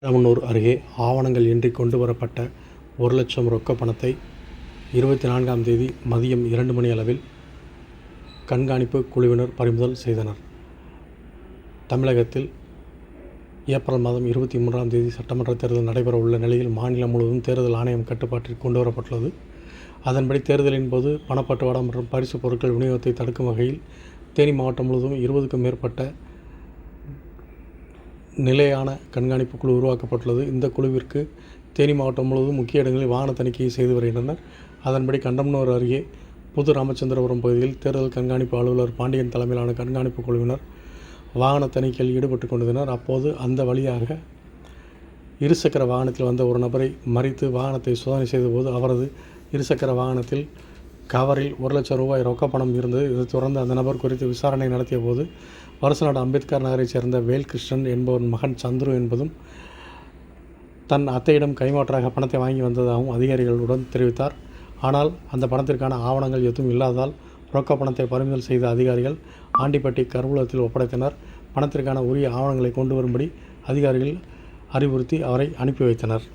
பெரம்பலூர் அருகே ஆவணங்கள் இன்றி கொண்டு வரப்பட்ட 1,00,000 ரொக்க பணத்தை 24ஆம் தேதி மதியம் 2 மணி அளவில் கண்காணிப்பு குழுவினர் பறிமுதல் செய்தனர். தமிழகத்தில் ஏப்ரல் மாதம் 23ஆம் தேதி சட்டமன்ற தேர்தல் நடைபெற உள்ள நிலையில் மாநிலம் முழுவதும் தேர்தல் ஆணையம் கட்டுப்பாட்டில் கொண்டு வரப்பட்டுள்ளது. அதன்படி தேர்தலின் போது பணப்பட்டுவாடா மற்றும் பரிசுப் பொருட்கள் விநியோகத்தை தடுக்கும் வகையில் தேனி மாவட்டம் முழுவதும் 20க்கும் மேற்பட்ட நிலையான கண்காணிப்பு குழு உருவாக்கப்பட்டுள்ளது. இந்த குழுவிற்கு தேனி மாவட்டம் முழுவதும் முக்கிய இடங்களில் வாகன தணிக்கையை செய்து வருகின்றனர். அதன்படி கண்டமனூர் அருகே புது ராமச்சந்திரபுரம் பகுதியில் தேர்தல் கண்காணிப்பு அலுவலர் பாண்டியன் தலைமையிலான கண்காணிப்பு குழுவினர் வாகன தணிக்கையில் ஈடுபட்டு கொண்டிருந்தனர். அப்போது அந்த வழியாக இருசக்கர வாகனத்தில் வந்த ஒரு நபரை மறித்து வாகனத்தை சோதனை செய்தபோது அவரது இருசக்கர வாகனத்தில் கவரில் 1,00,000 ரூபாய் ரொக்கப்பணம் இருந்தது. இதைத் தொடர்ந்து அந்த நபர் குறித்து விசாரணை நடத்திய போது வருசநாடு அம்பேத்கர் நகரைச் சேர்ந்த வேல்கிருஷ்ணன் என்பவரின் மகன் சந்துரு என்பதும் தன் அத்தையிடம் கைமாற்றாக பணத்தை வாங்கி வந்ததாகவும் அதிகாரிகளுடன் தெரிவித்தார். ஆனால் அந்த பணத்திற்கான ஆவணங்கள் எதுவும் இல்லாததால் ரொக்க பணத்தை பறிமுதல் செய்த அதிகாரிகள் ஆண்டிப்பட்டி கருவூலத்தில் ஒப்படைத்தனர். பணத்திற்கான உரிய ஆவணங்களை கொண்டு வரும்படி அதிகாரிகள் அறிவுறுத்தி அவரை அனுப்பி வைத்தனர்.